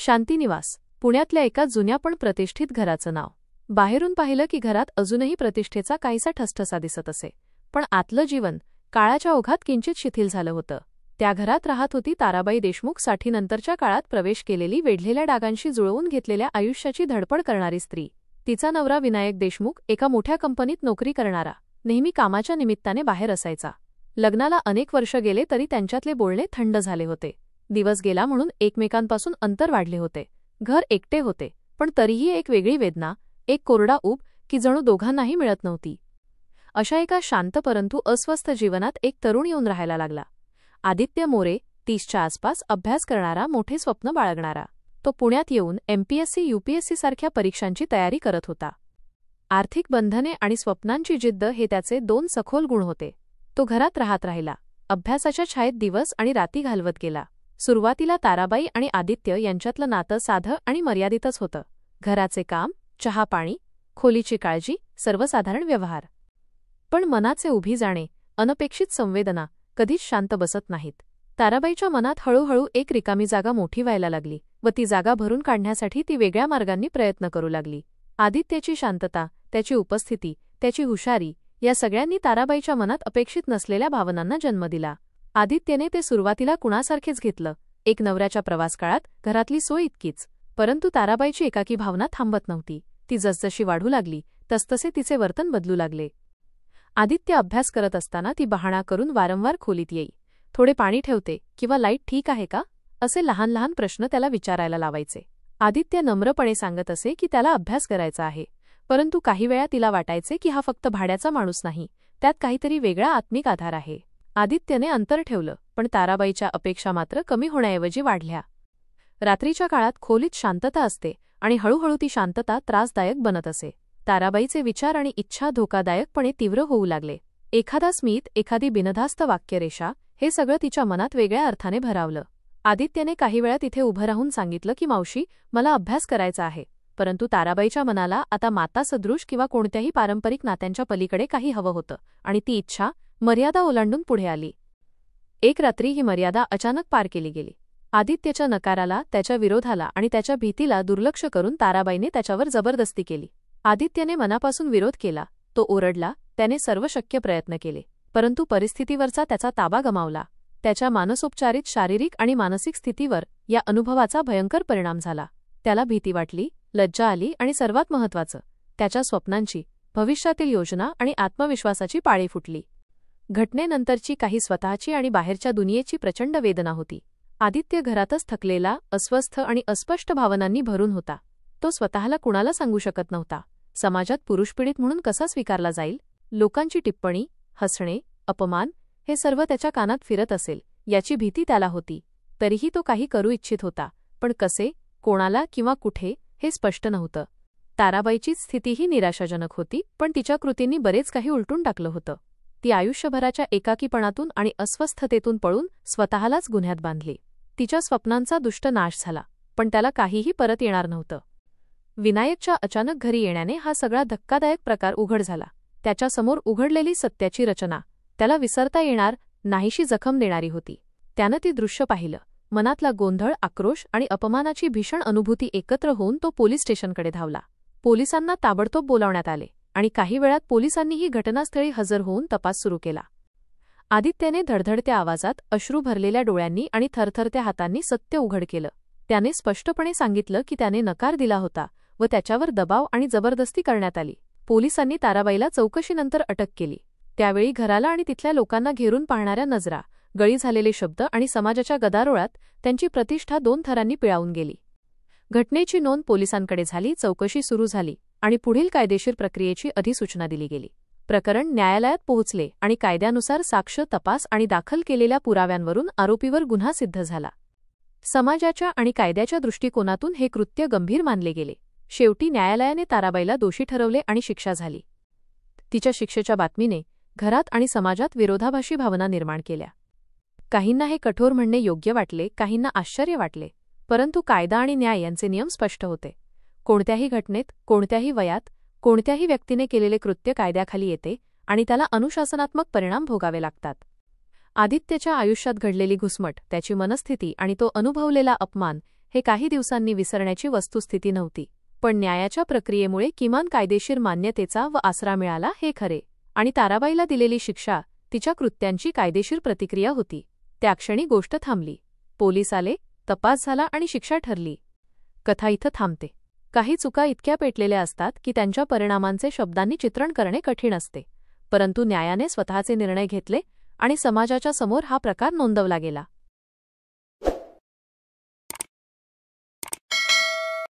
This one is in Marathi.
शांतीनिवास, पुण्यातल्या एका जुन्या पण प्रतिष्ठित घराचं नाव. बाहेरून पाहिलं की घरात अजूनही प्रतिष्ठेचा काहीसा ठसठसा दिसत असे, पण आतलं जीवन काळाच्या ओघात किंचित शिथिल झालं होतं. त्या घरात राहत होती ताराबाई देशमुख, साठीनंतरच्या काळात प्रवेश केलेली, वेढलेल्या डागांशी जुळवून घेतलेल्या आयुष्याची धडपड करणारी स्त्री. तिचा नवरा विनायक देशमुख एका मोठ्या कंपनीत नोकरी करणारा, नेहमी कामाच्या निमित्ताने बाहेर असायचा. लग्नाला अनेक वर्ष गेले तरी त्यांच्यातले बोलणे थंड झाले होते. दिवस गेला म्हणून एकमेकांपासून अंतर वाढले होते. घर एकटे होते, पण तरीही एक वेगळी वेदना, एक कोरडा ऊब की जणू दोघांनाही मिळत नव्हती. अशा एका शांत परंतु अस्वस्थ जीवनात एक तरुण येऊन राहायला लागला. आदित्य मोरे, 30च्या आसपास, अभ्यास करणारा, मोठे स्वप्न बाळगणारा. तो पुण्यात येऊन MPSC UPSC सारख्या परीक्षांची तयारी करत होता. आर्थिक बंधने आणि स्वप्नांची जिद्द हे त्याचे दोन सखोल गुण होते. तो घरात राहत राहिला, अभ्यासाच्या छायेत दिवस आणि राती घालवत गेला. सुरुवातीला ताराबाई आणि आदित्य यांच्यातलं नातं साधं आणि मर्यादितच होतं. घराचे काम, चहा-पाणी, खोलीची काळजी, सर्वसाधारण व्यवहार. पण मनाचे उभी जाणे, अनपेक्षित संवेदना कधीच शांत बसत नाहीत. ताराबाईच्या मनात हळूहळू एक रिकामी जागा मोठी व्हायला लागली व ती जागा भरून काढण्यासाठी ती वेगळ्या मार्गांनी प्रयत्न करू लागली. आदित्यची शांतता, त्याची उपस्थिती, त्याची हुशारी या सगळ्यांनी ताराबाईच्या मनात अपेक्षित नसलेल्या भावनांना जन्म दिला. आदित्यने ते सुरुवातीला कुणासारखेच घेतलं, एक नवऱ्याच्या प्रवासकाळात घरातली सोय इतकीच. परंतु ताराबाईची एकाकी भावना थांबत नव्हती. ती जसजशी वाढू लागली तसतसे तिचे वर्तन बदलू लागले. आदित्य अभ्यास करत असताना ती बहाणा करून वारंवार खोलीत येई. थोडे पाणी ठेवते किंवा लाईट ठीक आहे का, असे लहान लहान प्रश्न त्याला विचारायला लावायचे. आदित्य नम्रपणे सांगत असे की त्याला अभ्यास करायचा आहे, परंतु काही वेळा तिला वाटायचे की हा फक्त भाड्याचा माणूस नाही, त्यात काहीतरी वेगळा आत्मिक आधार आहे. आदित्यने अंतर ठेवलं, पण ताराबाईच्या अपेक्षा मात्र कमी होण्याऐवजी वाढल्या. रात्रीच्या काळात खोलीत शांतता असते आणि हळूहळू ती शांतता त्रासदायक बनत असे. ताराबाईचे विचार आणि इच्छा धोकादायकपणे तीव्र होऊ लागले. एखादा स्मित, एखादी बिनधास्त वाक्यरेषा, हे सगळं तिच्या मनात वेगळ्या अर्थाने भरावलं. आदित्यने काही वेळा तिथे उभं राहून सांगितलं की मावशी, मला अभ्यास करायचा आहे. परंतु ताराबाईच्या मनाला आता मातासदृश किंवा कोणत्याही पारंपरिक नात्यांच्या पलीकडे काही हवं होतं आणि ती इच्छा मर्यादा ओलांडून पुढे आली. एक रात्री ही मर्यादा अचानक पार केली गेली. आदित्यच्या नकाराला, त्याच्या विरोधाला आणि त्याच्या भीतीला दुर्लक्ष करून ताराबाईने त्याच्यावर जबरदस्ती केली. आदित्यने मनापासून विरोध केला, तो ओरडला, त्याने सर्व शक्य प्रयत्न केले, परंतु परिस्थितीवरचा त्याचा ताबा गमावला. त्याच्या मानसोपचारित, शारीरिक आणि मानसिक स्थितीवर या अनुभवाचा भयंकर परिणाम झाला. त्याला भीती वाटली, लज्जा आली आणि सर्वात महत्त्वाचं, त्याच्या स्वप्नांची, भविष्यातील योजना आणि आत्मविश्वासाची पाळी फुटली. घटनेनंतरची काही स्वतःची आणि बाहेरच्या दुनियेची प्रचंड वेदना होती. आदित्य घरातच थकलेला, अस्वस्थ आणि अस्पष्ट भावनांनी भरून होता. तो स्वतःला कुणाला सांगू शकत नव्हता. समाजात पुरुषपीडित म्हणून कसा स्वीकारला जाईल? लोकांची टिप्पणी, हसणे, अपमान हे सर्व त्याच्या कानात फिरत असेल याची भीती त्याला होती. तरीही तो काही करू इच्छित होता, पण कसे, कोणाला किंवा कुठे हे स्पष्ट नव्हतं. ताराबाईची स्थितीही निराशाजनक होती, पण तिच्या कृतींनी बरेच काही उलटून टाकलं होतं. ती आयुष्यभराच्या एकाकीपणातून आणि अस्वस्थतेतून पळून स्वतःलाच गुन्ह्यात बांधली. तिच्या स्वप्नांचा दुष्ट नाश झाला, पण त्याला काहीही परत येणार नव्हतं. विनायकच्या अचानक घरी येण्याने हा सगळा धक्कादायक प्रकार उघड झाला. त्याच्यासमोर उघडलेली सत्याची रचना त्याला विसरता येणार नाहीशी जखम देणारी होती. त्यानं ती दृश्य पाहिलं. मनातला गोंधळ, आक्रोश आणि अपमानाची भीषण अनुभूती एकत्र होऊन तो पोलीस स्टेशनकडे धावला. पोलिसांना ताबडतोब बोलावण्यात आले आणि काही वेळात पोलिसांनीही घटनास्थळी हजर होऊन तपास सुरू केला. आदित्यने धडधडत्या आवाजात, अश्रू भरलेल्या डोळ्यांनी आणि थरथरत्या हातांनी सत्य उघड केलं. त्याने स्पष्टपणे सांगितलं की त्याने नकार दिला होता व त्याच्यावर दबाव आणि जबरदस्ती करण्यात आली. पोलिसांनी ताराबाईला चौकशीनंतर अटक केली. त्यावेळी घराला आणि तिथल्या लोकांना घेरून पाहणाऱ्या नजरा, गळी झालेले शब्द आणि समाजाच्या गदारोळात त्यांची प्रतिष्ठा दोन थरांनी पिळावून गेली. घटनेची नोंद पोलिसांकडे झाली, चौकशी सुरू झाली आणि पुढील कायदेशीर प्रक्रियेची अधिसूचना दिली गेली. प्रकरण न्यायालयात पोहोचले आणि कायद्यानुसार साक्ष, तपास आणि दाखल केलेल्या पुराव्यांवरून आरोपीवर गुन्हा सिद्ध झाला. समाजाच्या आणि कायद्याच्या दृष्टिकोनातून हे कृत्य गंभीर मानले गेले. शेवटी न्यायालयाने ताराबाईला दोषी ठरवले आणि शिक्षा झाली. तिच्या शिक्षेच्या बातमीने घरात आणि समाजात विरोधाभासी भावना निर्माण केल्या. काहींना हे कठोर म्हणणे योग्य वाटले, काहींना आश्चर्य वाटले, परंतु कायदा आणि न्याय यांचे नियम स्पष्ट होते. कोणत्याही घटनेत, कोणत्याही वयात, कोणत्याही व्यक्तीने केलेले कृत्य कायद्याखाली येते आणि त्याला अनुशासनात्मक परिणाम भोगावे लागतात. आदित्यच्या आयुष्यात घडलेली घुसमट, त्याची मनस्थिती आणि तो अनुभवलेला अपमान हे काही दिवसांनी विसरण्याची वस्तुस्थिती नव्हती. पण न्यायाच्या प्रक्रियेमुळे किमान कायदेशीर मान्यतेचा व आसरा मिळाला हे खरे. आणि ताराबाईला दिलेली शिक्षा तिच्या कृत्यांची कायदेशीर प्रतिक्रिया होती. त्या क्षणी गोष्ट थांबली. पोलीस आले, तपास झाला आणि शिक्षा ठरली. कथा इथं थांबते. काही चुका इतक्या पेटलेल्या असतात की त्यांच्या परिणामांचे शब्दांनी चित्रण करणे कठीण असते. परंतु न्यायाने स्वतःचे निर्णय घेतले आणि समाजाच्या समोर हा प्रकार नोंदवला गेला.